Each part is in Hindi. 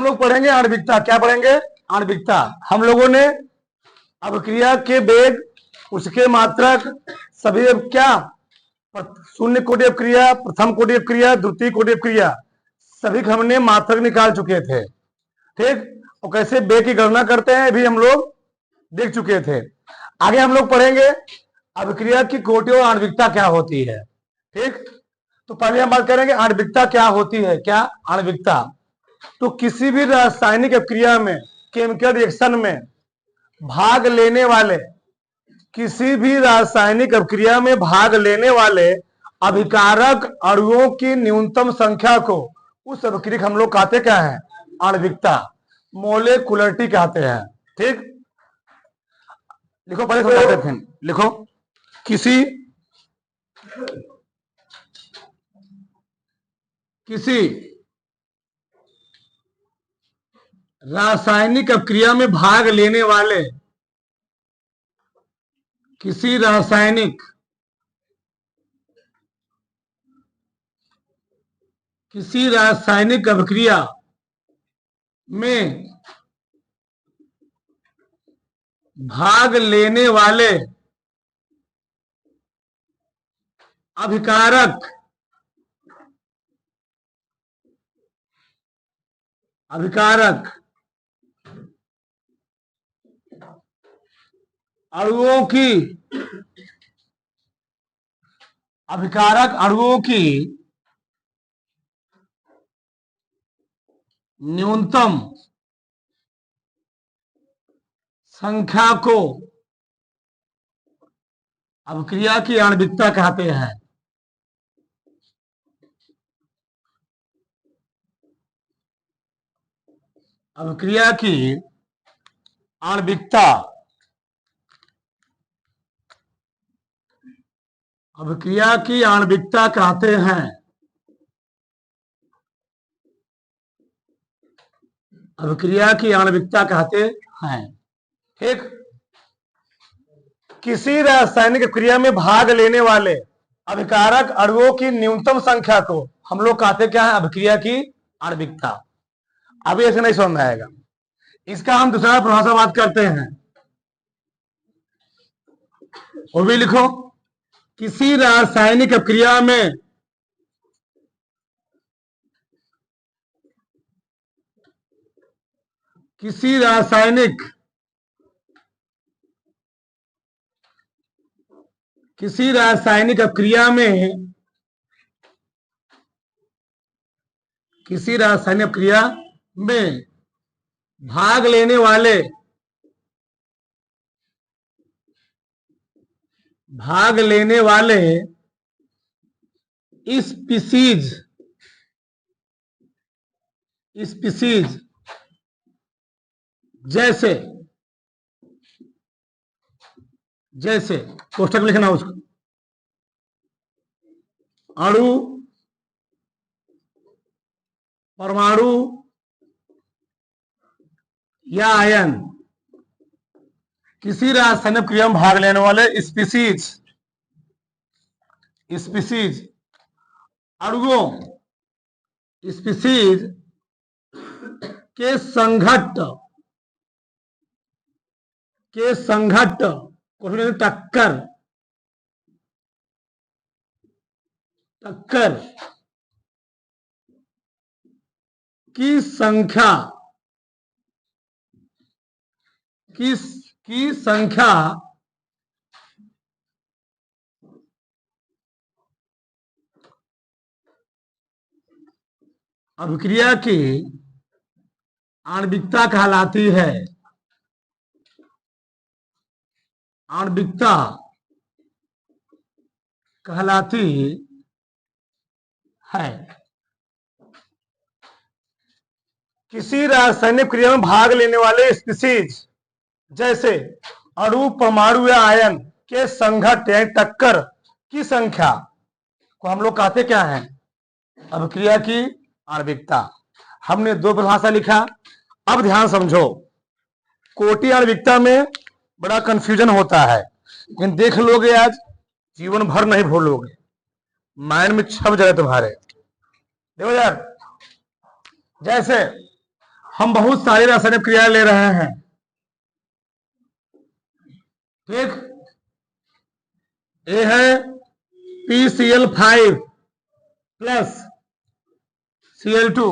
लोग पढ़ेंगे आणविकता। क्या पढ़ेंगे? आणविकता। हम लोगों ने अभिक्रिया के वेग, उसके मात्रक, सभी क्या शून्य कोटि अभिक्रिया, प्रथम कोटि अभिक्रिया, द्वितीय कोटि अभिक्रिया, सभी का हमने मात्रक निकाल चुके थे। ठीक, और कैसे वेग की गणना करते हैं भी हम लोग देख चुके थे। आगे हम लोग पढ़ेंगे अभिक्रिया की कोटि और आणविकता क्या होती है। ठीक, तो पहले हम बात करेंगे आणविकता क्या होती है। क्या आणविकता? तो किसी भी रासायनिक अभिक्रिया में, केमिकल रिएक्शन में भाग लेने वाले, किसी भी रासायनिक अभिक्रिया में भाग लेने वाले अभिकारक अणुओं की न्यूनतम संख्या को उस अभिक्रिया हम लोग कहते क्या है? आणविकता, मोलेकुलरिटी कहते हैं। ठीक, लिखो पहले समझाते हैं। लिखो, किसी रासायनिक अभिक्रिया में भाग लेने वाले, किसी रासायनिक अभिक्रिया में भाग लेने वाले अभिकारक अणुओं की न्यूनतम संख्या को अभिक्रिया की आणविकता कहते हैं। अभिक्रिया की आणविकता, अभिक्रिया की आणविकता कहते हैं। अभिक्रिया की आणविकता कहते हैं। ठीक, किसी रासायनिक क्रिया में भाग लेने वाले अभिकारक अणुओं की न्यूनतम संख्या को हम लोग कहते क्या है? अभिक्रिया की आणविकता। अभी ऐसे नहीं समझ में आएगा, इसका हम दूसरा परिभाषा बात करते हैं। वो भी लिखो, किसी रासायनिक क्रिया में किसी रासायनिक क्रिया में, किसी रासायनिक क्रिया में भाग लेने वाले स्पीशीज जैसे कोष्ठक लिखना उसको, अणु, परमाणु या आयन, किसी रासायनिक क्रिया में भाग लेने वाले स्पीशीज अणुओं, स्पीशीज के संघट्ट टक्कर की संख्या अभिक्रिया की आणविकता कहलाती है। आणविकता कहलाती है। किसी रासायनिक क्रिया में भाग लेने वाले स्पीशीज जैसे अणु, परमाणु या आयन के संघट्ट या टक्कर की संख्या को हम लोग कहते क्या है? अभिक्रिया की आणविकता। हमने दो परिभाषा लिखा। अब ध्यान समझो, कोटि आणविकता में बड़ा कंफ्यूजन होता है, लेकिन देख लोगे आज जीवन भर नहीं भूलोगे, माइंड में छप जाए तुम्हारे। देखो यार, जैसे हम बहुत सारी रासायनिक क्रियाएं ले रहे हैं, ठीक। ये है PCl5 प्लस Cl2,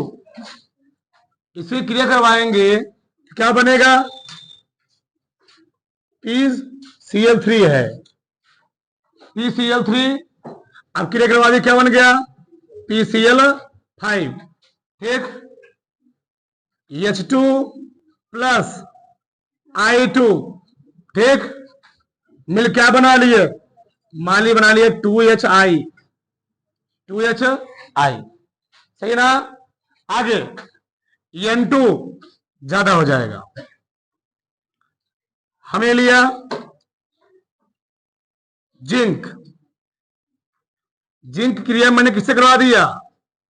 इसकी क्रिया करवाएंगे क्या बनेगा? PCl3 है, PCl3 अब क्रिया करवा दी, क्या बन गया? PCl5, ठीक। H2 प्लस I2, ठीक, मिल क्या बना लिए? माली बना लिए 2HI, 2HI, सही ना। आगे N2 ज्यादा हो जाएगा, हमें लिया जिंक, जिंक क्रिया मैंने किससे करवा दिया?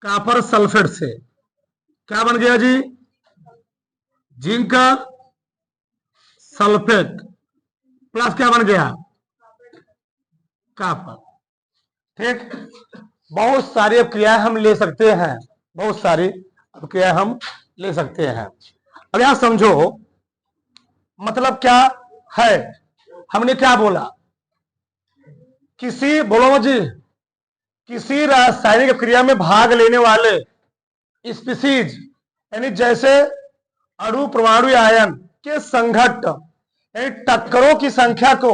कॉपर सल्फेट से। क्या बन गया जी? जिंक का सल्फेट प्लस क्या बन गया? कॉपर, ठीक। बहुत सारी क्रियाएं हम ले सकते हैं, बहुत सारी क्रियाएं हम ले सकते हैं। अब यहां समझो मतलब क्या है। हमने क्या बोला? किसी, बोलो जी, किसी रासायनिक क्रिया में भाग लेने वाले स्पीसीज यानी जैसे अणु, परमाणु या आयन के संघट्ट यानी टक्करों की संख्या को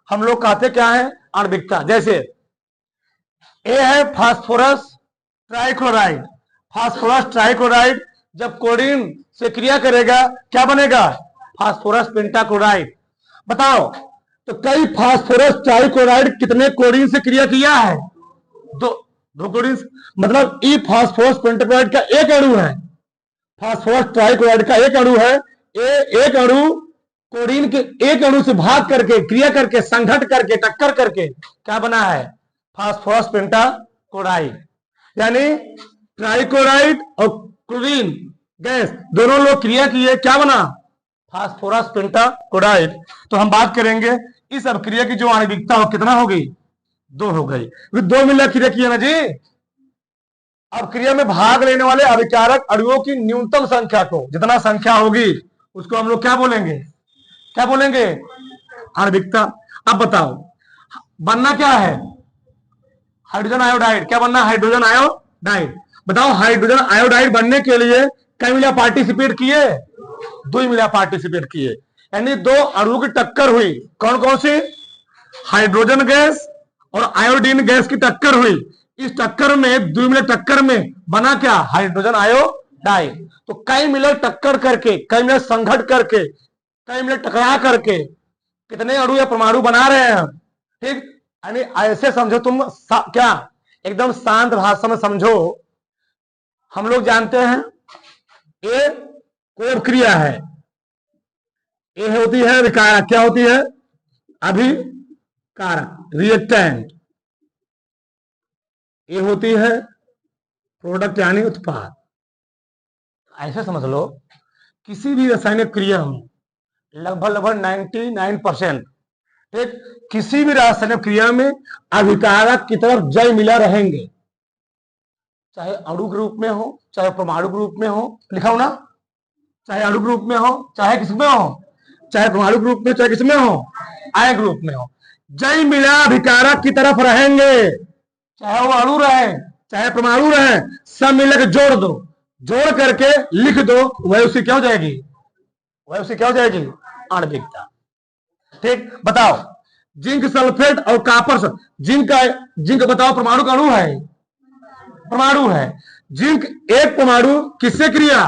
हम लोग कहते क्या है? आणविकता। जैसे ए है फास्फोरस ट्राइक्लोराइड, फास्फोरस ट्राइक्लोराइड जब क्लोरीन से क्रिया करेगा क्या बनेगा? Phosphorus pentachloride. बताओ तो कई फास्फोरस ट्राइक्लोराइड कितने क्लोरीन से क्रिया किया है? दो क्लोरीन, मतलब ई फास्फोरस पेंटाक्लोराइड का एक अणु है, फास्फोरस ट्राइक्लोराइड का एक अणु है। एक अणु क्लोरीन के एक अणु से भाग करके, क्रिया करके, संघट करके, टक्कर करके क्या बना है? Phosphorus pentachloride. यानी ट्राइक्लोराइड और क्लोरीन गैस दोनों लोग क्रिया किए, क्या बना? Phosphorus pentachloride. तो हम बात करेंगे इस अभिक्रिया की जो आणविकता हो कितना हो गई? 2 हो गई। दो मिलकर क्रिया किया ना जी। अब क्रिया में भाग लेने वाले अभिकारक अणुओं की न्यूनतम संख्या को, जितना संख्या होगी उसको हम लोग क्या बोलेंगे? क्या बोलेंगे? आणविकता। अब बताओ बनना क्या है? Hydrogen iodide. क्या बनना? Hydrogen iodide. बताओ हाइड्रोजन आयोडाइड बनने के लिए कई मिला पार्टिसिपेट किए? 2 मिला पार्टिसिपेट किए, यानी दो अणुओं की टक्कर हुई। कौन कौन सी? हाइड्रोजन गैस और आयोडीन गैस की टक्कर हुई। इस टक्कर में, द्विमील टक्कर में बना क्या? Hydrogen iodide. तो कई मिलर टक्कर करके, कई मिलर संघट करके, कई मिलर टकरा करके कितने अणु या परमाणु बना रहे हैं, ठीक। यानी ऐसे समझो तुम, क्या एकदम शांत भाषा में समझो। हम लोग जानते हैं ये कोर क्रिया है, ये होती है विकारक। क्या होती है? अभिकारक, रिएक्टेंट। ये होती है प्रोडक्ट यानी उत्पाद। ऐसे समझ लो किसी भी रासायनिक क्रिया में लगभग 99% ठीक, किसी भी रासायनिक क्रिया में अभिकारक की तरफ जय मिला रहेंगे, चाहे अणु के रूप में हो, चाहे परमाणु के रूप में हो। लिखा हो ना? चाहे अणु ग्रुप में हो, चाहे किसमें हो, चाहे परमाणु ग्रुप में, चाहे किसमें हो, आयन ग्रुप में हो, जय मिला अभिकारक की तरफ रहेंगे। चाहे वो अणु रहे, चाहे परमाणु रहे, सब मिलकर जोड़ दो, जोड़ करके लिख दो, वह उसी क्या हो जाएगी? वह उसी क्या हो जाएगी? आणविकता। ठीक, बताओ जिंक सल्फेट और कॉपर, जिंक बताओ परमाणु का अणु है? परमाणु है। जिंक एक परमाणु किससे क्रिया?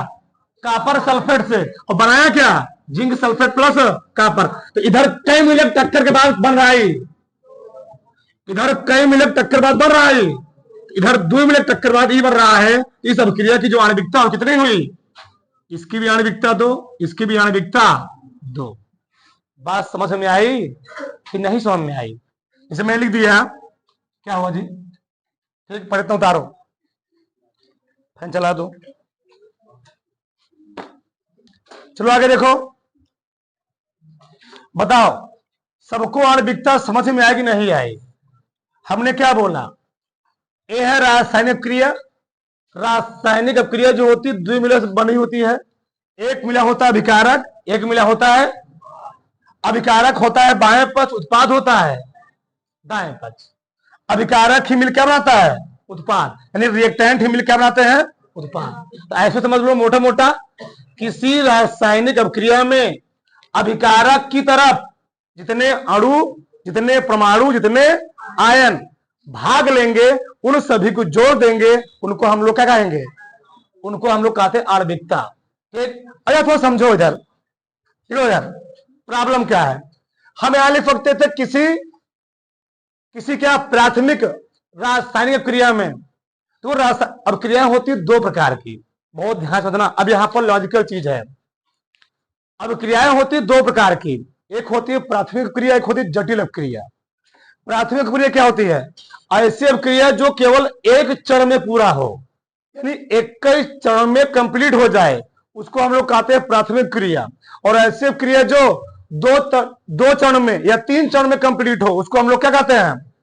कॉपर सल्फेट से, और बनाया क्या? Zinc sulphate plus copper. तो इधर कई मिनट टक्कर के बाद बन रहा है, इधर कई मिनट टक्कर बाद बन रहा है, इधर 2 मिनट टक्कर बाद ही बन रहा है। इस अभिक्रिया की जो आणविकता हो कितनी हुई? इसकी भी आणविकता 2, इसकी भी आणविकता 2। बात समझ में आई कि नहीं समझ में आई? इसे मैं लिख दिया, क्या हुआ जी? ठीक, प्रयत्न उतारो, फैन चला दो, चलो आगे देखो। बताओ सबको आणविकता समझ में आएगी नहीं आई? हमने क्या बोला? ये है रासायनिक क्रिया। रासायनिक क्रिया जो होती है द्विमील से बनी होती है। एक मिला होता है अभिकारक, एक मिला होता है अभिकारक होता है बाएं पक्ष, उत्पाद होता है दाएं पक्ष। अभिकारक ही मिल क्या बनाता है? उत्पाद। यानी रिएक्टेंट ही मिल क्या बनाते हैं? उत्पाद। तो ऐसे समझ लो मोटा मोटा, किसी रासायनिक अभिक्रिया में अभिकारक की तरफ जितने अणु, जितने परमाणु, जितने आयन भाग लेंगे, उन सभी को जोड़ देंगे, उनको हम लोग क्या कहेंगे? उनको हम लोग कहते हैं आणविकता। ठीक, अच्छा थोड़ा समझो इधर, इधर प्रॉब्लम क्या है। हम यहां लिख सकते थे किसी क्या प्राथमिक रासायनिक क्रिया में, तो अभिक्रिया होती है दो प्रकार की, बहुत ध्यान से समझना। अब यहां पर लॉजिकल चीज है। अभिक्रियाएं होती है दो प्रकार की, एक होती है प्राथमिक क्रिया, एक होती है जटिल अभिक्रिया। प्राथमिक क्रिया क्या होती है? ऐसी अभिक्रिया जो केवल एक चरण में पूरा हो, यानी एक ही चरण में कंप्लीट हो जाए, उसको हम लोग कहते हैं प्राथमिक क्रिया। और ऐसी क्रिया जो दो चरण में या तीन चरण में कंप्लीट हो, उसको हम लोग क्या कहते हैं?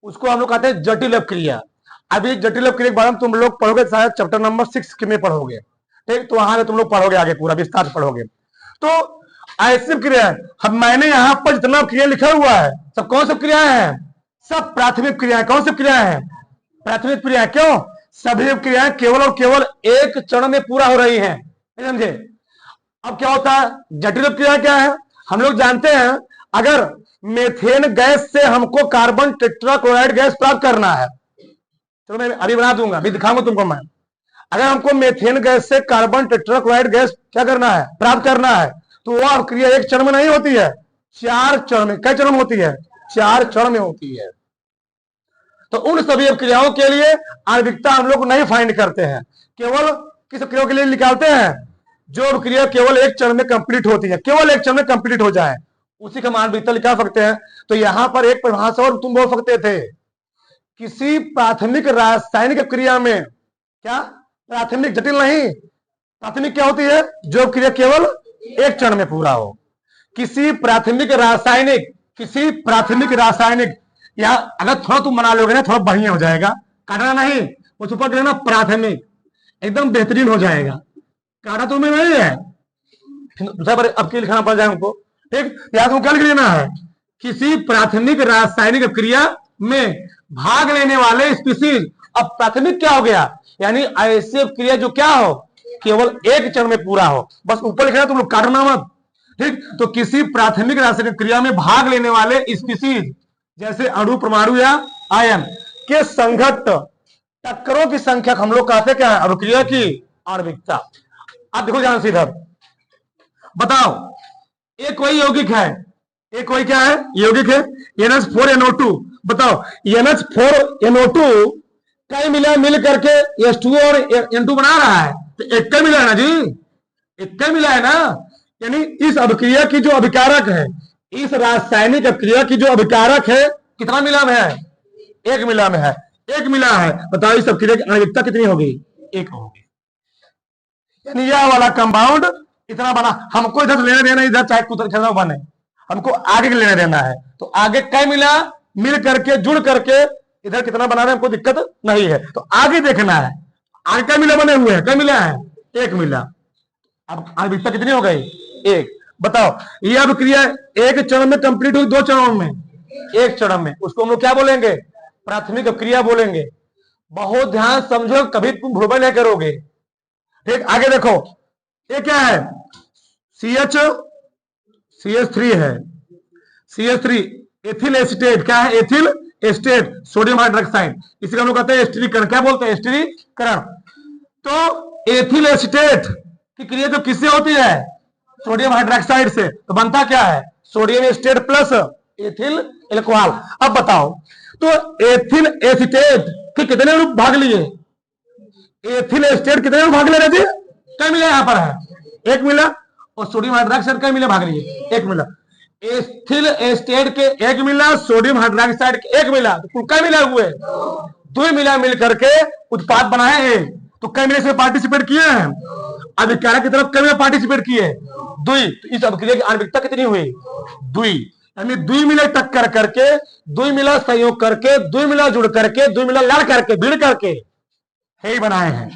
उसको हम लोग कहते हैं जटिल अभिक्रिया। अभी जटिल अभिक्रिया के बारे में तुम लोग पढ़ोगे, शायद चैप्टर नंबर 6 में पढ़ोगे। ठीक, तो वहां तुम लोग पढ़ोगे, आगे पूरा विस्तार से पढ़ोगे। तो ऐसी क्रिया, अब मैंने यहां पर जितना क्रिया लिखा हुआ है सब कौन सी क्रियाएं हैं? सब प्राथमिक क्रियाएं। कौन सी क्रियाएं हैं? प्राथमिक क्रियाएं। क्यों? सभी क्रियाएं केवल और केवल एक चरण में पूरा हो रही हैं, समझे? अब क्या होता है जटिल क्रिया? क्या है हम लोग जानते हैं, अगर मेथेन गैस से हमको कार्बन टेट्राक्लोराइड गैस प्राप्त करना है, चलो मैं अभी बना दूंगा, अभी दिखाऊंगा तुमको मैं। अगर हमको मेथेन गैस से कार्बन टेट्राक्लोराइड गैस क्या करना है? प्राप्त करना है, तो वह क्रिया एक चरण में नहीं होती है, 4 चरण में। कई चरण में होती है? 4 चरण में होती है। तो उन सभी क्रियाओं के लिए आणविकता हम लोग नहीं फाइंड करते हैं, केवल किस क्रिया के लिए निकालते हैं? जो क्रिया केवल एक चरण में कंप्लीट होती है, केवल एक चरण में कंप्लीट हो जाए, उसी का हम आणविकता निकाल सकते हैं। तो यहां पर एक परिभाषा और तुम बोल सकते थे, किसी प्राथमिक रासायनिक क्रिया में, क्या प्राथमिक जटिल नहीं, प्राथमिक क्या होती है? जो क्रिया केवल एक चरण में पूरा हो। किसी प्राथमिक रासायनिक, या अगर थोड़ा तुम बना लोगे ना, थोड़ा बढ़िया हो जाएगा, काटना नहीं, वो ऊपर लेना प्राथमिक, एकदम बेहतरीन हो जाएगा। काटा तुम्हें नहीं है, दूसरा बार अब क्या लिखना पड़ जाए हमको। ठीक, या तुम क्या लिख लेना है? किसी प्राथमिक रासायनिक क्रिया में भाग लेने वाले स्पीसीज। अब प्राथमिक क्या हो गया? यानी ऐसी क्रिया जो क्या हो? केवल एक चरण में पूरा हो। बस ऊपर लिखना, तुम लोग काटना मत। ठीक, तो किसी प्राथमिक रासायनिक क्रिया में भाग लेने वाले स्पीसीज, जैसे अणु, परमाणु या आयन के संघट्ट टक्करों की संख्या हम लोग कहते क्या है? अभिक्रिया की आणविकता। अब देखो ध्यान से इधर, बताओ, एक कोई यौगिक है, एक कोई क्या है? यौगिक है NH4NO2। बताओ NH4NO2 कई मिल करके H2O और N2 बना रहा है, तो एक का मिला है ना जी, एक का मिला है ना। यानी इस अभिक्रिया की जो अभिकारक है, इस रासायनिक अभिक्रिया की जो अभिकारक है, कितना मिला में है? एक मिला में है, एक मिला है। बताओ इस अभिक्रिया की आणविकता कितनी होगी? एक होगी। यानी यह वाला कंपाउंड इतना बना, हमको इधर लेना देना, इधर चाहे कुछ बने, हमको आगे लेना देना है। तो आगे कई मिला, मिल करके जुड़ करके इधर कितना बना रहे हैं, हमको दिक्कत नहीं है। तो आगे देखना है, आगे कई मिला बने हुए हैं, कई मिला है? एक मिला। अब आणविकता कितनी हो गई? एक। बताओ यह अभिक्रिया एक चरण में कंप्लीट हुई, दो चरणों में? एक चरण में। उसको हम लोग क्या बोलेंगे? प्राथमिक अभिक्रिया बोलेंगे। बहुत ध्यान समझो, कभी तुम भूल नहीं करोगे। ठीक, आगे देखो, ये क्या है? CH3 है, CH3 एथिल एसीटेट। क्या है? Ethyl acetate, sodium hydroxide. इसी हम लोग कहते हैं एस्टरीकरण। क्या बोलते हैं? एस्टरीकरण। तो एथिल एसीटेट की क्रिया तो किससे होती है? सोडियम हाइड्रोक्साइड से। तो बनता क्या है? Sodium acetate plus ethyl alcohol. अब बताओ, तो एथिल एसीटेट के कितने रूप भाग लिए? एथिल एसीटेट कितने रूप भाग ले रहे थे? क्या मिला यहाँ पर है? एक मिला। और सोडियम हाइड्रोक्साइड क्या मिला? भाग लिए, एक मिला। एथिल एसीटेट के एक मिला, सोडियम हाइड्रोक्साइड के एक मिला, तो क्या मिला हुए? दो मिला, मिल करके उत्पाद बनाए हैं। तो कई मिले से पार्टिसिपेट किए हैं, अभिक्रिया की तरफ कई पार्टिसिपेट किए, दुई। तो इस अभिक्रिया की आणविकता कितनी हुई? दुई। यानी दुई मिला टक्कर करके, दुई मिला संयोग करके, दुई मिला जुड़ करके, दुई मिला लड़ करके, भिड़ करके हे बनाए हैं।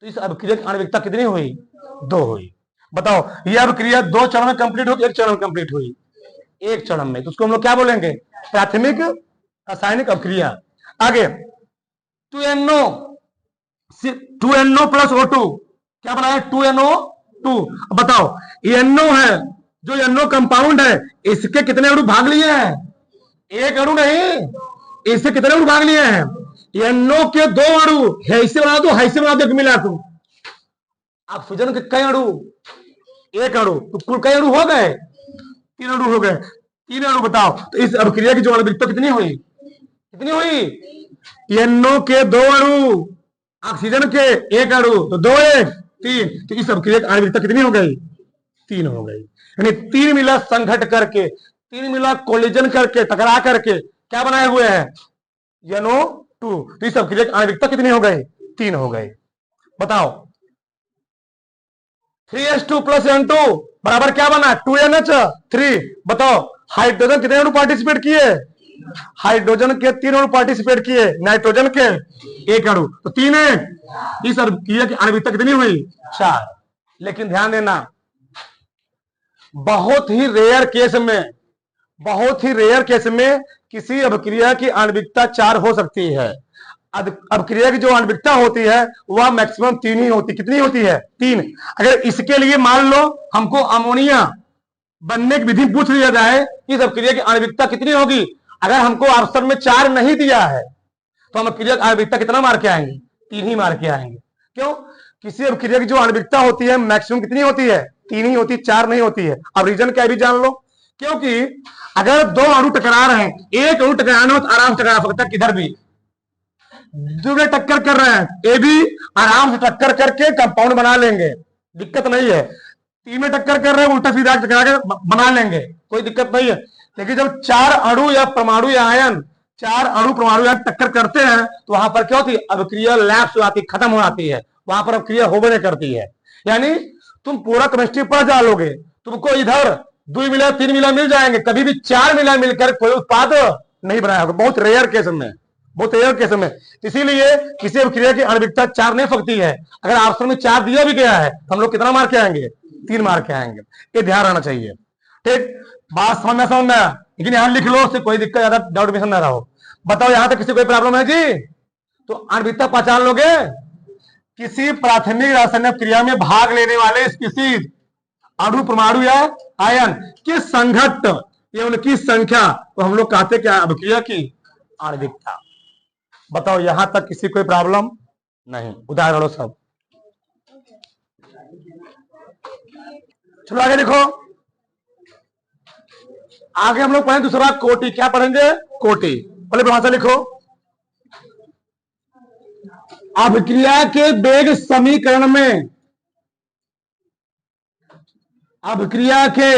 तो इस अभिक्रिया की आणविकता कितनी हुई? दो हुई। बताओ, ये अब क्रिया 2 चरण में कंप्लीट हुई, 1 चरण में कंप्लीट हुई? 1 चरण में, तो उसको हम लोग क्या बोलेंगे? प्राथमिक रासायनिक अभिक्रिया। आगे 2NO, 2NO प्लस O2 क्या बनाया? 2NO2। बताओ, NO है, जो NO कंपाउंड है, इसके कितने अणु भाग लिए हैं? 1 अणु नहीं, इससे कितने अणु भाग लिए हैं? NO के 2 अणु है, इससे बना दो, है इससे बना दो, मिला दो। ऑक्सीजन के कई अणु? 1 अणु, तो कुल कई अणु हो गए? 3 अणु हो गए। 3 अणु बताओ, तो इस अभिक्रिया की जो आणविकता कितनी हुई? कितनी हुई? NO के 2 अणु, ऑक्सीजन के 1 अणु, तो 2 1 3, तो इस अभिक्रिया की आणविकता कितनी हो गई? 3 हो गई। यानी 3 मिला संघट करके, 3 मिला कोलिजन करके, टकरा करके क्या बनाए हुए हैं? NO2। तो इस अभिक्रिया की आणविकता कितनी हो गई? 3 हो गई। बताओ, 3H2 प्लस N2 बराबर क्या बना? 2NH3। बताओ, हाइड्रोजन कितने अणु पार्टिसिपेट किए? हाइड्रोजन के 3 अणु पार्टिसिपेट किए, नाइट्रोजन के 1 अणु, तो 3 है। इस अभिक्रिया की आणविकता कितनी हुई? 4। लेकिन ध्यान देना, बहुत ही रेयर केस में, बहुत ही रेयर केस में किसी अभिक्रिया की आणविकता 4 हो सकती है। अभिक्रिया की जो आणविकता होती है वह मैक्सिमम 3 ही होती। कितनी होती है? 3। अगर इसके लिए मान लो हमको अमोनिया बनने की विधि पूछ लिया जाए, इस अभिक्रिया की आणविकता कितनी होगी, अगर हमको ऑप्शन में 4 नहीं दिया है तो हम अभिक्रिया की आणविकता कितना मार के आएंगे? 3 ही मार के आएंगे। क्यों? किसी अभिक्रिया की जो आणविकता होती है मैक्सिमम कितनी होती है? 3 ही होती है, 4 नहीं होती है। अब रीजन क्या भी जान लो, क्योंकि अगर 2 अणु टकरा रहे हैं, 1 अणु टकराना हो तो आराम से टकरा सकता है, किधर भी दूसरे टक्कर कर रहे हैं, ये भी आराम से टक्कर करके कंपाउंड बना लेंगे, दिक्कत नहीं है। 3 में टक्कर कर रहे हैं, उल्टा सीधा टकरा के बना लेंगे, कोई दिक्कत नहीं है। लेकिन जब 4 अणु या परमाणु या आयन, 4 अणु परमाणु या टक्कर करते हैं तो वहां पर क्या होती है? अभिक्रिया लैप्स हो जाती है, खत्म हो जाती है, वहां पर अभिक्रिया होबे नहीं करती है। यानी तुम पूरा केमिस्ट्री पढ़ डालोगे, तुमको इधर 2 मिला 3 मिला मिल जाएंगे, कभी भी 4 मिला मिलकर कोई उत्पाद नहीं बनाया होगा, बहुत रेयर केस में, बहुत रेयर केस में। इसीलिए किसी अभिक्रिया की आणविकता 4 नहीं सकती है। अगर ऑप्शन में 4 दिया भी गया है तो हम लोग कितना मार के आएंगे? 3 मार के आएंगे। ये ध्यान रखना चाहिए। ठीक, बात समझ में आया, लेकिन यहां लिख लो, उससे कोई दिक्कत, ज्यादा डाउट भी ना रहो। बताओ, यहां तक किसी कोई प्रॉब्लम है जी? तो आणविकता पहचान लोगे, किसी प्राथमिक रासायनिक क्रिया में भाग लेने वाले स्पीशीज, अणु परमाणु या आयन के संघट्ट या उनकी संख्या तो हम लोग कहते क्या? अभिक्रिया की आणविकता। बताओ, यहां तक किसी कोई प्रॉब्लम नहीं? उदाहरणों सब चलो आगे देखो। आगे हम लोग पढ़ें दूसरा कोटि। क्या पढ़ेंगे? कोटि। पहले भाषा लिखो, अभिक्रिया के वेग समीकरण में, अभिक्रिया के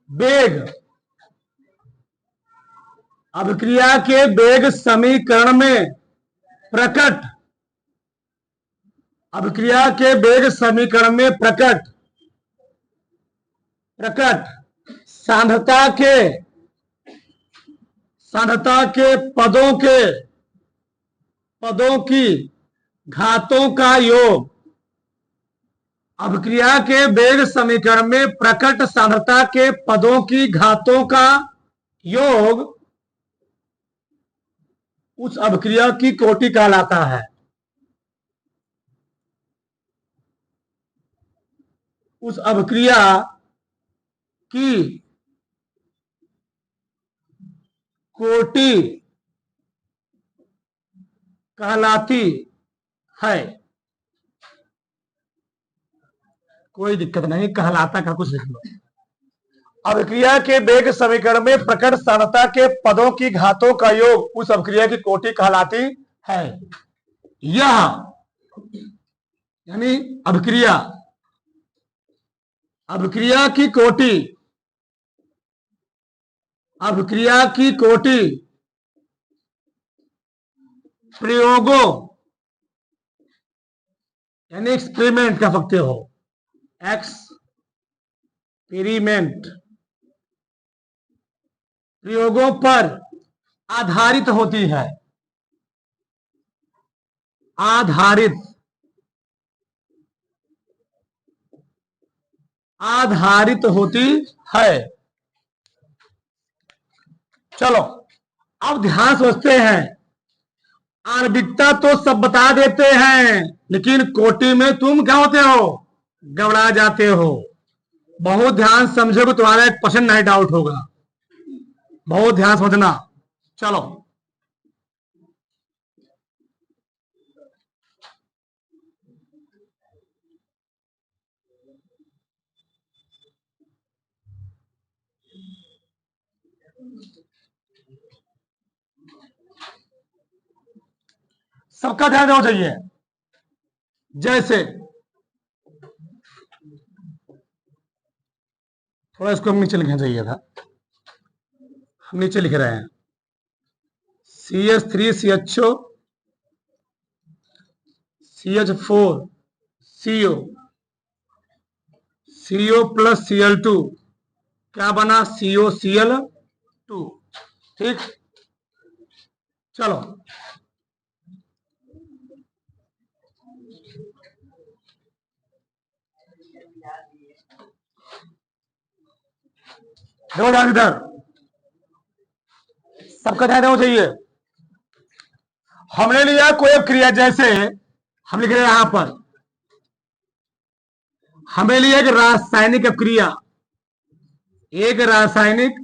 वेग, अभिक्रिया के वेग समीकरण में प्रकट, अभिक्रिया के वेग समीकरण में प्रकट सांद्रता के पदों की घातों का योग, अभिक्रिया के वेग समीकरण में प्रकट सांद्रता के पदों की घातों का योग उस अभिक्रिया की कोटि कहलाता है। उस अभिक्रिया की कोटि कहलाती है। कोई दिक्कत नहीं, कहलाता का कुछ लिख लो। अभिक्रिया के वेग समीकरण में प्रकट सांद्रता के पदों की घातों का योग उस अभिक्रिया की कोटि कहलाती है। यह यानी अभिक्रिया की कोटि, अभिक्रिया की कोटि प्रयोगों यानी एक्सपेरिमेंट कह सकते हो, एक्सपेरिमेंट प्रयोगों पर आधारित होती है। आधारित आधारित होती है। चलो अब ध्यान समझते हैं। आणविकता तो सब बता देते हैं, लेकिन कोटि में तुम क्या होते हो, गबड़ा जाते हो। बहुत ध्यान समझोगे, तुम्हारा 1% नहीं डाउट होगा। बहुत ध्यान समझना। चलो सबका ध्यान देना चाहिए। जैसे थोड़ा इसको हम नीचे लिखना चाहिए था, हम नीचे लिख रहे हैं CH3CHO CH4 CO CO plus Cl2 क्या बना, COCl2। ठीक, चलो देखो ध्यान इधर, सबका ध्यान देना चाहिए। हमने लिया कोई क्रिया, जैसे हम लिख रहे हैं यहां पर, हमें लिया एक रासायनिक क्रिया, एक रासायनिक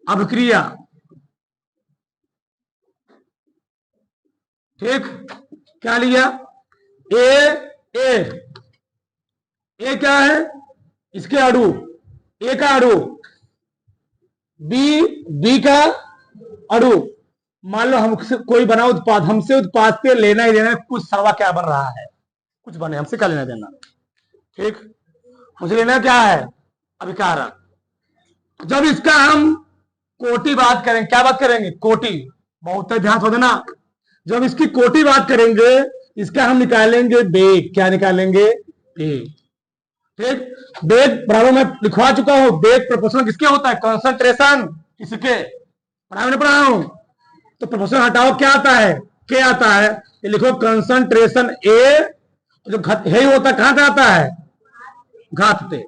अभिक्रिया। ठीक, क्या लिया, ए ए ए क्या है, इसके अणु, ए का अणु, बी बी का अणु। मान लो हमसे कोई बना उत्पाद, हमसे उत्पाद पे लेना ही देना, कुछ सरवा क्या बन रहा है, कुछ बने, हमसे क्या लेना देना। ठीक, मुझे लेना क्या है, अभिकारक। जब इसका हम कोटि बात करेंगे, क्या बात करेंगे, कोटि, बहुत ध्यान से देना। जब इसकी कोटि बात करेंगे, इसका हम निकालेंगे बेग, क्या निकालेंगे, बेग। ठीक, बेग बराबर में लिखवा चुका हूं, बेग प्रोपोर्शनल किसके होता है, कंसंट्रेशन किसके, पढ़ा में पढ़ा हूं। तो प्रोपोर्शनल हटाओ, क्या आता है, के आता है, ये लिखो कंसंट्रेशन ए, जो हे होता है कहां से आता है, घात पे।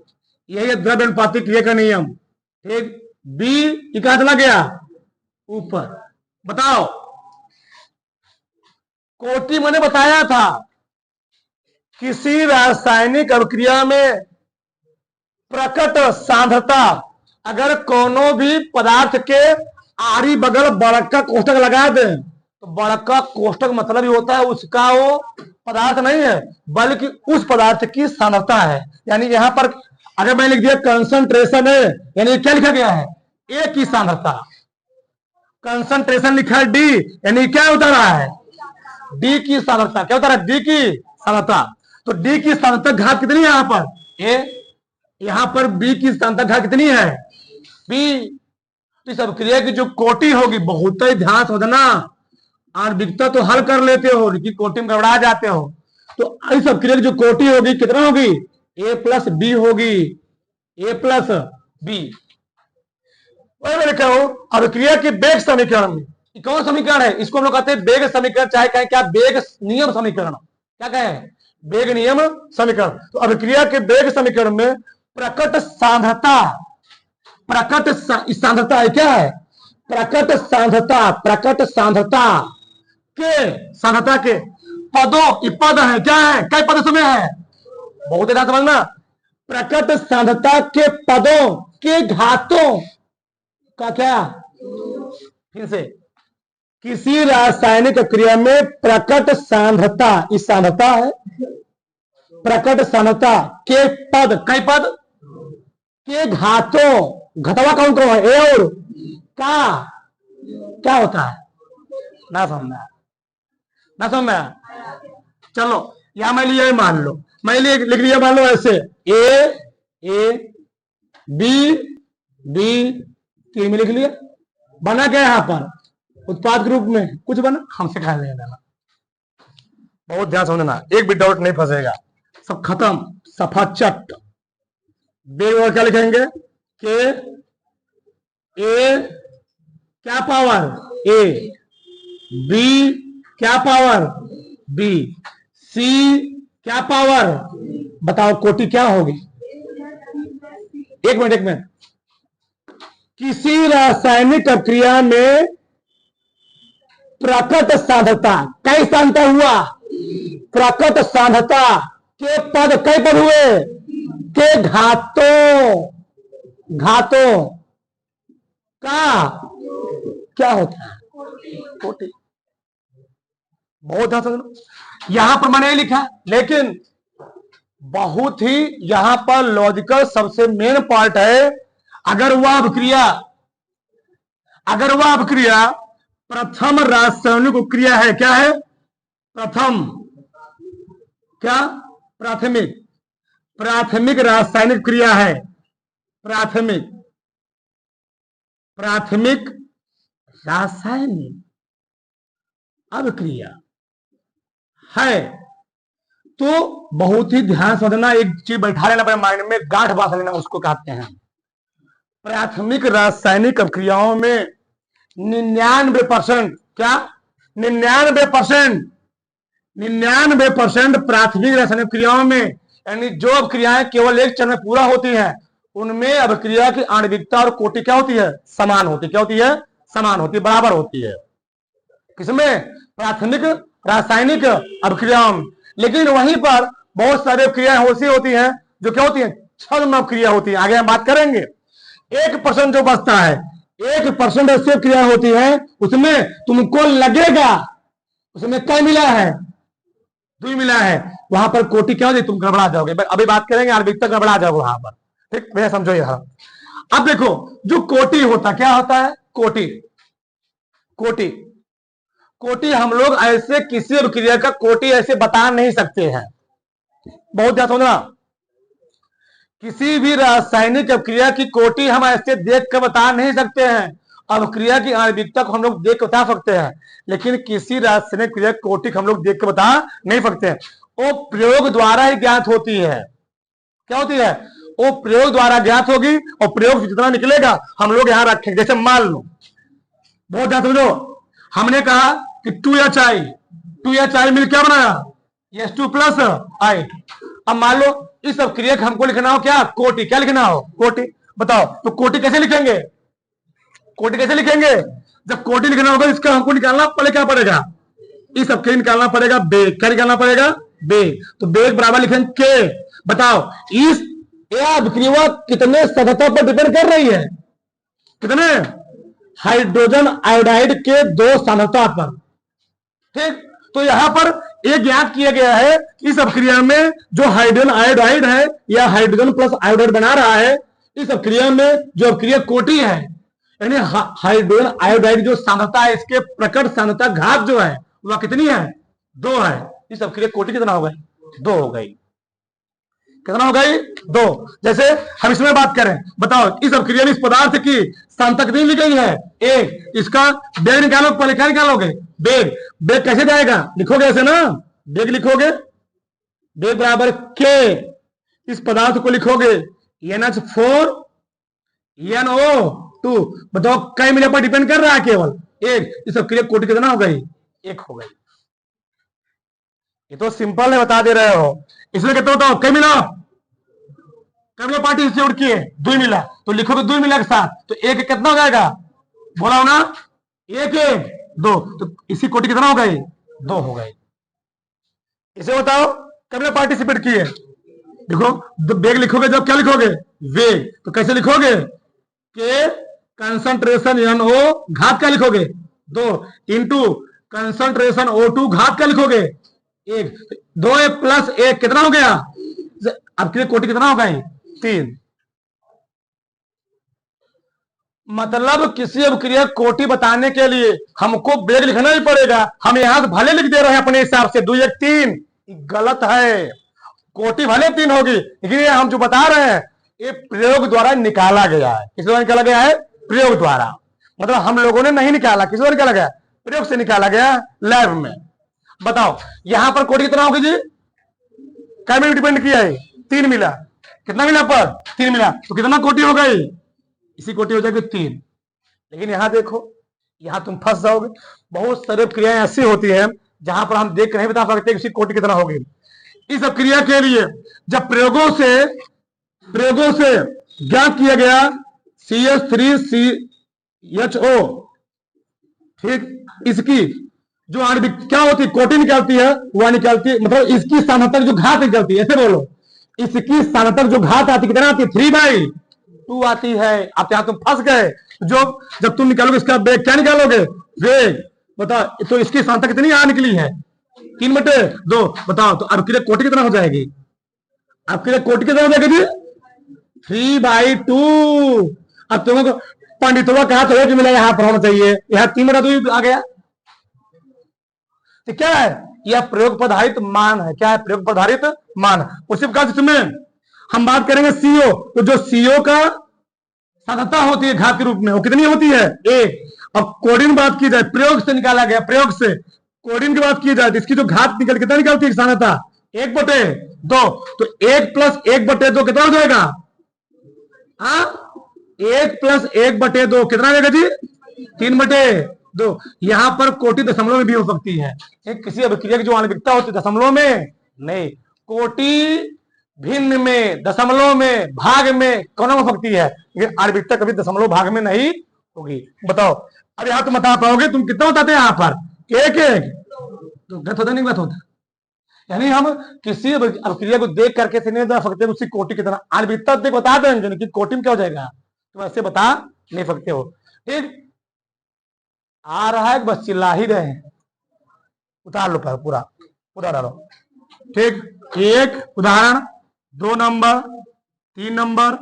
यही है द्रव्य अनुपातिक क्रिया का नियम। ठीक, बी ये कहां चला गया, ऊपर। बताओ, कोटि मैंने बताया था, किसी रासायनिक अभिक्रिया में प्रकट सांद्रता, अगर कोनो भी पदार्थ के आरी बगल बड़का कोष्टक लगा दे, तो बड़का कोष्टक मतलब ही होता है उसका वो पदार्थ नहीं है, बल्कि उस पदार्थ की सांद्रता है। यानी यहां पर अगर मैं लिख दिया कंसंट्रेशन है, यानी क्या लिखा गया है, ए की सांद्रता। कंसंट्रेशन लिखा है डी, यानी क्या होता रहा है, डी की सांद्रता। क्या होता रहा है, डी की सांद्रता। तो डी की सांद्रता घात कितनी है यहां पर, ए, यहां पर बी की सांद्रता घात कितनी है, बी। इस अभिक्रिया की जो कोटि होगी, बहुत ही ध्यान समझना, आणविकता तो हल कर लेते हो, लेकिन कोटि में गड़बड़ा जाते हो। तो इस अभिक्रिया की जो कोटि होगी कितना होगी, ए प्लस बी होगी, ए प्लस बी। मैंने कहा अभिक्रिया के वेग समीकरण में, कौन समीकरण है, इसको हम लोग कहते हैं वेग समीकरण, चाहे कहें क्या, वेग नियम समीकरण, क्या कहें, वेग नियम समीकरण। तो अभिक्रिया के वेग समीकरण में प्रकट सांद्रता, प्रकट सांद्रता है, क्या है, प्रकट सांद्रता, प्रकट सांद्रता के, सांद्रता के पदों, पद है, क्या है, कई पद समय है, बहुत ध्यान समझना। प्रकट सांद्रता के पदों के घातों का क्या, फिर से, किसी रासायनिक क्रिया में प्रकट सांद्रता, इस सांद्रता है, प्रकट सांद्रता के पद, कई पद के घातों, घटवा कौन कौन है, ए और का, क्या होता है, ना समझना, ना समझना। चलो यहां मैं लिया, मान लो मैं लिख लिया, मान लो ऐसे, ए बी बी, तीन में लिख लिया, बना क्या यहां पर, उत्पाद के रूप में कुछ बना, हमसे खा लेना। बहुत ध्यान समझना, एक भी डाउट नहीं फंसेगा, सब खत्म, सफा चट। बेग और क्या लिखेंगे, के ए क्या पावर, ए, बी क्या पावर, बी, सी क्या पावर, बताओ कोटि क्या होगी? एक मिनट एक मिनट। किसी रासायनिक अभिक्रिया में प्रकट सांद्रता, कई सांद्रता हुआ? प्रकट सांद्रता के पद कई पद हुए? के घातों, घातों का क्या होता है? कोटि। बहुत ध्यान समझना, यहां पर मैंने लिखा, लेकिन बहुत ही यहां पर लॉजिकल सबसे मेन पार्ट है। अगर वह अभिक्रिया प्रथम रासायनिक क्रिया है, क्या है? प्रथम, क्या? प्राथमिक, प्राथमिक रासायनिक क्रिया है। प्राथमिक, प्राथमिक रासायनिक अभिक्रिया है, तो बहुत ही ध्यान से समझना, एक चीज बैठा लेना अपने माइंड में, गांठ बांध लेना, उसको कहते हैं प्राथमिक रासायनिक अभिक्रियाओं में 99%, क्या? 99%, 99% प्राथमिक रासायनिक क्रियाओं में, यानी जो अभिक्रियाएं केवल एक चरण में पूरा होती हैं, उनमें अभिक्रिया की आणविकता और कोटि क्या होती है? समान होती। क्या होती है? समान होती, बराबर होती है। किसमें? प्राथमिक रासायनिक अभिक्रियाओं में। लेकिन वहीं पर बहुत सारी अभिक्रियाएं ऐसी होती हैं जो क्या होती हैं? छद्म अभिक्रिया होती है। आगे हम बात करेंगे। 1% जो बचता है, 1% ऐसी अभिक्रिया होती है, उसमें तुमको लगेगा उसमें क्या मिला है? 2 मिला है, वहां पर कोटि क्या होती? तुम गड़बड़ा जाओगे। अभी बात करेंगे, आणविकता गड़बड़ा जाओगे वहां पर। ठीक, भैया समझो यहां। अब देखो, जो कोटि होता, क्या होता है? कोटि, कोटि, कोटि हम लोग ऐसे किसी अभिक्रिया का कोटि ऐसे बता नहीं सकते हैं। बहुत ध्यान समझना, किसी भी रासायनिक अभिक्रिया की कोटि हम ऐसे देख कर बता नहीं सकते हैं। अभिक्रिया की आणविकता को हम लोग देख कर बता सकते हैं, लेकिन किसी रासायनिक क्रिया की कोटि हम लोग देख कर बता नहीं सकते हैं। वो प्रयोग द्वारा ही ज्ञात होती है। क्या होती है? वो प्रयोग द्वारा ज्ञात होगी, और प्रयोग से जितना निकलेगा हम लोग यहां रखेंगे। जैसे मान लो, बहुत ध्यान समझो, हमने कहा कि 2HI, 2HI मिल क्या बनाया? H2+I। अब मान लो इस अभिक्रिया का हमको लिखना हो क्या? कोटि। क्या लिखना हो? कोटि। बताओ, तो कोटि कैसे लिखेंगे? कोटि कैसे लिखेंगे? जब कोटि लिखना होगा, इसका हमको निकालना पहले क्या पड़ेगा? इस अभिक्रिया निकालना पड़ेगा बेग। क्या निकालना पड़ेगा? बेग। तो बेग बराबर लिखेंगे के। बताओ, इस अभिक्रिया कितने सांद्रता पर डिपेंड कर रही है? कितने? हाइड्रोजन आयोडाइड के 2 सांद्रता पर। ठीक, तो यहां पर यह ज्ञात किया गया है, इस अभिक्रिया में जो हाइड्रोजन आयोडाइड है या हाइड्रोजन प्लस आयोडाइड बना रहा है, इस अभिक्रिया में जो अभिक्रिया कोटि है, यानी हाइड्रोजन आयोडाइड जो सांद्रता है, इसके प्रकट सांद्रता घात जो है वह कितनी है? 2 है। इस अभिक्रिया कोटि कितना हो गई? 2 हो गई। कितना हो गई? 2। जैसे हम इसमें बात करें, बताओ इस अभिक्रिया में इस पदार्थ की सांद्रता कितनी ली गई है? 1। इसका बेग निकालो, पहले क्या निकालोगे? बेग। बेग कैसे जाएगा? लिखोगे ऐसे ना, बेग लिखोगे, बेग बराबर के, इस पदार्थ को लिखोगे NH4 NO2। बताओ कई मिले पर डिपेंड कर रहा है? केवल 1। इस अभिक्रिया कोटि कितना हो गई? 1 हो गई। ये तो सिंपल है, बता दे रहे हो। इसमें कितना बताओ? कई मिला, कई मिला पार्टी इससे उड़ किए? 2 मिला, तो लिखोगे 2 मिला के साथ, तो 1 कितना हो जाएगा? बोला हो ना, 1 1 2, तो इसी कोटि कितना हो गई? 2 हो गई। इसे बताओ कई मिला पार्टिसिपेट किए? देखो, बेग लिखोगे जब क्या लिखोगे? वेग। तो कैसे लिखोगे? के कंसंट्रेशन NO घात क्या लिखोगे? 2 इंटू कंसंट्रेशन O2 घात क्या लिखोगे? 1। 2 प्लस 1 कितना हो गया? अब कोटि कितना हो गई? 3। मतलब किसी अभिक्रिया कोटि बताने के लिए हमको बेग लिखना ही पड़ेगा। हम यहां से भले लिख दे रहे हैं अपने हिसाब से 2 1 3, गलत है। कोटि भले 3 होगी, लेकिन ये हम जो बता रहे हैं ये प्रयोग द्वारा निकाला गया है। किस द्वारा निकाला गया है? प्रयोग द्वारा। मतलब हम लोगों ने नहीं निकाला, किस द्वारा निकाला गया? प्रयोग से निकाला गया, लैब में। बताओ यहां पर कोटि कितना होगी जी? क्या में डिपेंड किया है? 3 मिला। कितना मिला पर? 3 मिला, तो कितना कोटि हो गई? इसी कोटि हो जाएगी 3। लेकिन यहां देखो, यहां तुम फंस जाओगे। बहुत सारी क्रियाएं ऐसी होती है जहां पर हम देख नहीं बता सकते किसी कोटि कितना होगी। इस अभिक्रिया के लिए जब प्रयोगों से ज्ञात किया गया CH3CHO, ठीक, इसकी जो आणविक क्या होती है, कोटि निकलती है, वह निकलती है, मतलब इसकी स्थानांतरित जो घात निकलती है, ऐसे बोलो, इसकी स्थानांतरित जो घात आती है कितना आती है, 3/2 आती है। अब यहां तुम फंस गए। जो जब तुम निकालोगे इसका वेग, क्या निकालोगे, वेग, बताओ। तो इसकी स्थानांतरित कितनी आ निकली है, 3/2। बताओ तो अभिक्रिया कोटि कितना हो जाएगी, अभिक्रिया कोटि कितना हो जाएगी, 3/2। अब तुमको पंडितों का कहा तो मिला, यहां पर होना चाहिए, यहां 3/2 आ गया। तो क्या है, यह प्रयोग पधारित मान है। क्या है, प्रयोग पधारित मान। उसी प्रकार से हम बात करेंगे CO, तो जो CO का साधकता होती है घात के रूप में, वो कितनी होती है, 1। अब कोडिन बात की जाए, प्रयोग से निकाला गया, प्रयोग से कोडिन की बात की जाए तो इसकी जो घात कितना निकलती है साधकता, 1/2। तो 1 + 1/2 कितना हो जाएगा, 1 + 1/2 कितना रहेगा जी, 3/2। यहां पर कोटि दशमलव में भी हो सकती है। किसी अभिक्रिया की जो आणविकता होती है दशमलव में नहीं, कोटि भिन्न में, दशमलव में, भाग में कौन हो सकती है, लेकिन आणविकता कभी दशमलव भाग में नहीं होगी। बताओ, अब यहां तुम बता पाओगे, तुम कितना बताते हैं यहां पर, 1 तो गलत होता नहीं, गलत होता। यानी हम किसी अभिक्रिया को देख करके से नहीं बता सकते उसकी कोटि कितना, आणविकता देख बता देंगे कि कोटि में क्या हो जाएगा, तुम ऐसे बता नहीं सकते हो। ठीक, आ रहा है, बस चिल्ला ही रहे हैं, उतार लो पूरा पूरा डालो। ठीक, 1 उदाहरण, 2 नंबर, 3 नंबर,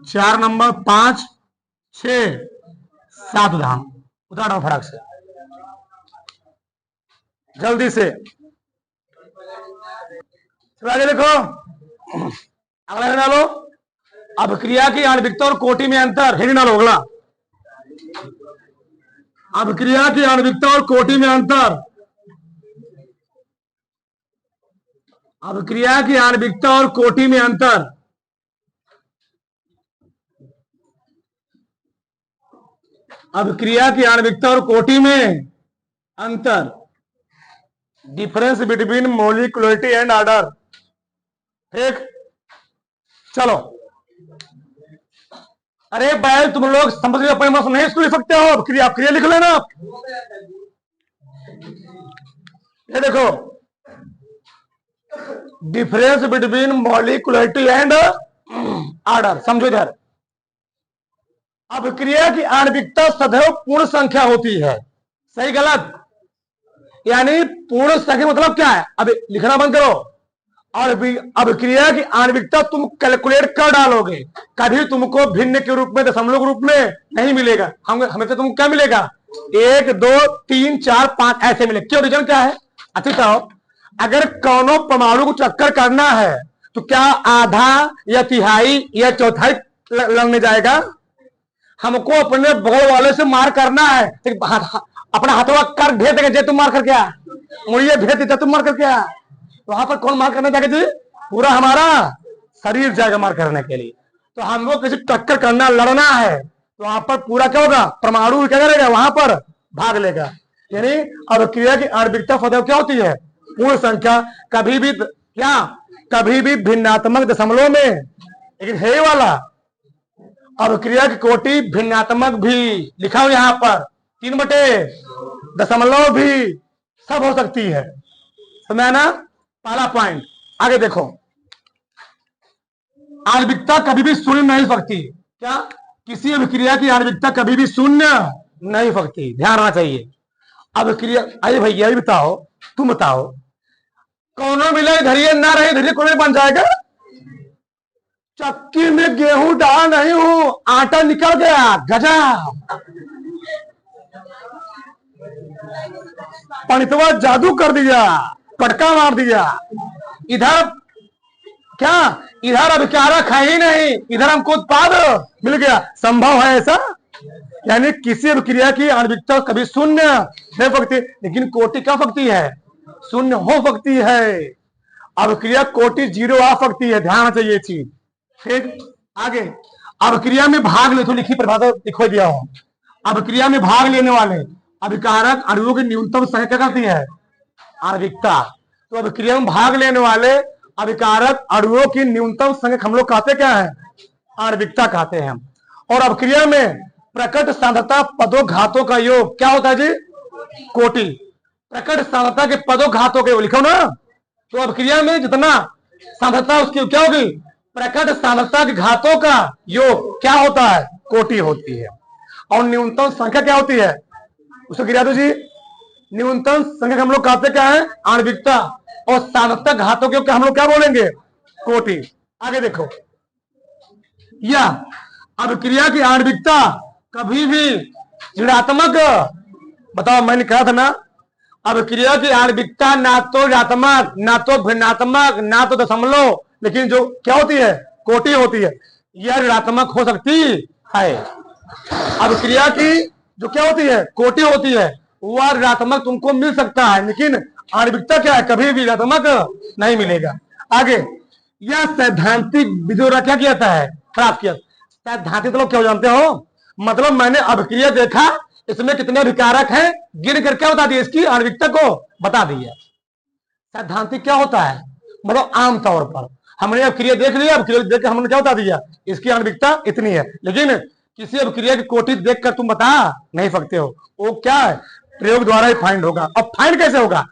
4 नंबर, 5, 6, 7 उदाहरण उदाहरण फटाक से जल्दी से। आगे देखो, अगला डालो, अभिक्रिया की आणविकता और कोटि में अंतर, हिंदी डालो अगला, अभिक्रिया की आणविकता और कोटि में अंतर, अभिक्रिया की आणविकता और कोटि में अंतर। अभिक्रिया की आणविकता और कोटि में अंतर, difference between molecularity and order. ठीक, चलो, अरे बैल तुम लोग समझ रहे हो, नहीं इसको लिख सकते हो, क्रिया क्रिया लिख लेना। ये देखो, डिफरेंस बिटवीन मॉलिक्युलरिटी एंड ऑर्डर, समझो इधर। अभिक्रिया की आणविकता सदैव पूर्ण संख्या होती है, सही गलत, यानी पूर्ण संख्या मतलब क्या है, अब लिखना बंद करो। और अभिक्रिया की आणविकता तुम कैलकुलेट कर डालोगे, कभी तुमको भिन्न के रूप में, दशमलव के रूप में नहीं मिलेगा। हमेशा तुमको क्या मिलेगा, 1 2 3 4 5 ऐसे मिलेगा। क्यों, रीजन क्या है, अच्छा बताओ। अगर कौनों परमाणु को चक्कर करना है तो क्या आधा या तिहाई या चौथाई लगने जाएगा, हमको अपने बगल वाले से मार करना है, अपना हाथों कर भेज देगा, जे तुम मार कर क्या, मुड़िए भेज देता तुम मार कर क्या, वहां पर कौन मार करने जाएगा जी, पूरा हमारा शरीर जाएगा मार करने के लिए। तो हमको किसी टक्कर करना, लड़ना है, तो वहां पर पूरा क्या होगा, परमाणु क्या करेगा, वहां पर भाग लेगा। यानी अभिक्रिया की आणविकता सदैव क्या होती है, पूर्ण संख्या, कभी भी क्या, कभी भी भिन्नात्मक दशमलव में, लेकिन है वाला अभिक्रिया की कोटि भिन्नात्मक भी लिखा हो यहां पर, 3/दशमलव भी सब हो सकती है, समझा ना, पहला पॉइंट। आगे देखो, आणविकता कभी भी शून्य नहीं हो सकती। क्या, किसी अभिक्रिया की आणविकता कभी भी शून्य नहीं हो सकती, ध्यान रखना चाहिए। अभिक्रिया, अरे भैया ये बताओ, तुम बताओ, कौनों मिले धरिए ना रहे धरिए कौन बन जाएगा, चक्की में गेहूं डाल नहीं हूं, आटा निकल गया, गजा, पंडितवा जादू कर दिया, पटका मार दिया। इधर क्या, इधर अभिकारक है ही नहीं, इधर हमको उत्पाद मिल गया, संभव है ऐसा। यानी किसी अभिक्रिया की आणविकता कभी शून्य नहीं सकती, लेकिन कोटि क्या सकती है, शून्य हो सकती है। अभिक्रिया कोटि 0 आ सकती है, ध्यान चाहिए चीज। ठीक, आगे, अभिक्रिया में भाग ले, तो लिखी परिभाषा लिखो दिया हूं, अभिक्रिया में भाग लेने वाले अभिकारक अणुओं की न्यूनतम संख्या क्या करती है, आणविकता। तो अभिक्रिया में भाग लेने वाले अभिकारक अणुओं की न्यूनतम संख्या हम लोग कहते क्या है? आणविकता कहते हैं हम। और अभिक्रिया में प्रकट सांद्रता पदों घातों का योग क्या होता है जी? कोटि। प्रकट सांद्रता के पदों घातों के लिखो ना, तो अभिक्रिया में जितना सांद्रता उसकी क्या होगी? प्रकट सांद्रता के घातों का योग क्या होता है? कोटि होती है। और न्यूनतम संख्या क्या होती है? उसको गिरा दो जी। न्यूनतम संख्या हम लोग कहते क्या है? आणविकता। और सांद्रता घातों के हम लोग क्या बोलेंगे? कोटि। आगे देखो, या अभिक्रिया की आणविकता कभी भी ऋणात्मक, बताओ मैंने कहा था ना, अभिक्रिया की आणविकता ना तो ऋणात्मक, ना तो भिन्नात्मक, ना तो दशमलव, लेकिन जो क्या होती है? कोटि होती है। यह ऋणात्मक हो सकती है। अभिक्रिया की जो क्या होती है? कोटि होती है। वह ऋणात्मक तुमको मिल सकता है, लेकिन आणविकता क्या है? कभी भी ऋणात्मक नहीं मिलेगा। आगे, यह सैद्धांतिक विधि द्वारा क्या किया है? प्राप्त किया। सैद्धांतिक लोग क्या जानते हो? मतलब मैंने अभिक्रिया देखा, इसमें कितने अभिकारक हैं, गिन कर क्या बता दिया? इसकी आणविकता को बता दिया। सैद्धांतिक क्या होता है? मतलब आमतौर पर हमने अभिक्रिया देख लिया, अभिक्रिया देख हमने क्या बता दिया? इसकी आणविकता इतनी है। लेकिन किसी अभिक्रिया की कोटि देखकर तुम बता नहीं सकते हो। वो क्या है? प्रयोग द्वारा ही फाइंड होगा। अब फाइंड कैसे होगा?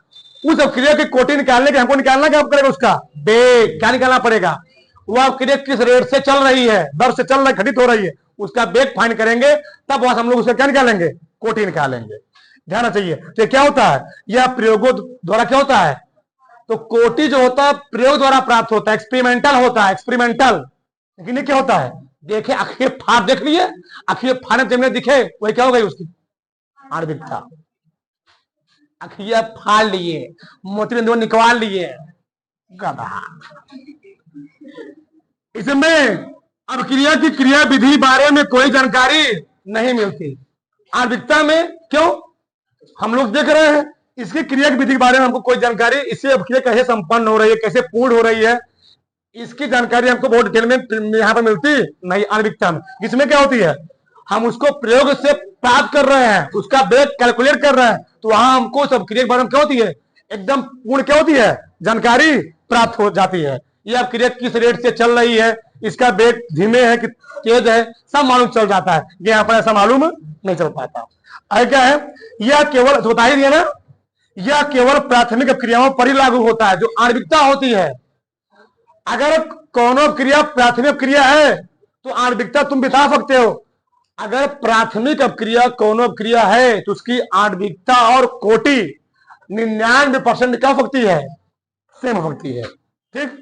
उस अभिक्रिया की कोटि निकालने के हमको निकालना क्या पड़ेगा? उसका वेग क्या निकालना पड़ेगा? वह अभिक्रिया किस रेट से चल रही है, दर से चल रही, घटित हो रही है, उसका वेग फाइंड करेंगे, तब वहां हम लोग उसका क्या निकालेंगे? कोटि निकालेंगे। ध्यान चाहिए। तो क्या होता है? यह प्रयोगों द्वारा क्या होता है? तो कोटि जो होता है प्रयोग द्वारा प्राप्त होता है, एक्सपेरिमेंटल होता है, एक्सपेरिमेंटल। लेकिन क्या होता है? देखे आखिर फाड़ देख लिए, आखिर फाड़ जमने दिखे, वही क्या हो गई? उसकी आणविकता। आखिर फाड़ लिए, मोती बिंदु निकाल लिए, गधा। इसमें अभिक्रिया की क्रिया विधि बारे में कोई जानकारी नहीं मिलती। आणविकता में क्यों? हम लोग देख रहे हैं इसकी क्रिया की विधि के बारे में हमको कोई जानकारी, इससे अभिक्रिया कैसे संपन्न हो रही है, कैसे पूर्ण हो रही है, इसकी जानकारी हमको बहुत डिटेल में यहाँ पर मिलती नहीं आणविकता में। इसमें क्या होती है? हम उसको प्रयोग से प्राप्त कर रहे हैं, उसका वेग कैलकुलेट कर रहे हैं, तो वहां हमको सब क्रिया के बारे में क्या होती है? एकदम पूर्ण क्या होती है? जानकारी प्राप्त हो जाती है। यह क्रिया किस रेट से चल रही है, इसका वेग धीमे है कि तेज है, सब मालूम चल जाता है। यहाँ पर ऐसा मालूम नहीं चल पाता। क्या है? यह केवल बता ही दिया ना, यह केवल प्राथमिक क्रियाओं पर ही लागू होता है, जो आणविकता होती है। अगर कोनो क्रिया प्राथमिक क्रिया है तो आणविकता तुम बिता सकते हो। अगर प्राथमिक क्रिया कोनो क्रिया है तो उसकी आणविकता और कोटि 99% क्या सकती है? सेम हो सकती है। ठीक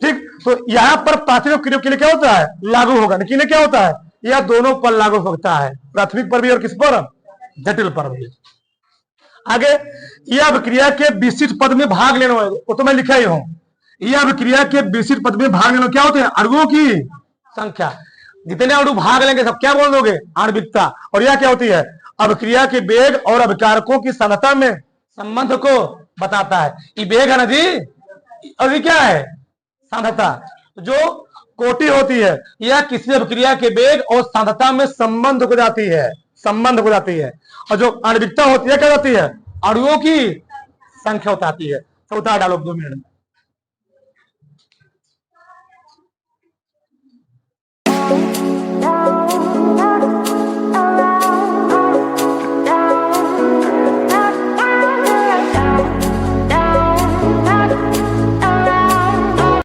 ठीक। तो यहां पर प्राथमिक क्रिया के लिए क्या होता है? लागू होगा। लेकिन क्या होता है? यह दोनों पर लागू होता है, प्राथमिक पर भी और किस पर? जटिल पर भी। आगे, यह अभिक्रिया के विशिष्ट पद में भाग लेना, वो तो मैं लिखा ही हूं। यह अभिक्रिया के विशिष्ट पद में भाग लेना क्या होते हैं? अणुओं की संख्या। जितने अणु भाग लेंगे सब क्या बोल दोगे? आणविकता। और यह क्या होती है? अभिक्रिया के वेग और अभिकारकों की सांद्रता में संबंध को बताता है। ये वेग है ना जी, और ये क्या है? सांद्रता। जो कोटि होती है यह किसी अभिक्रिया के वेग और सांद्रता में संबंध हो जाती है, संबंध हो जाती है। और जो आणविकता होती है क्या होती है? अणुओं की संख्या बताती है। चौथा डालो 2 मिनट।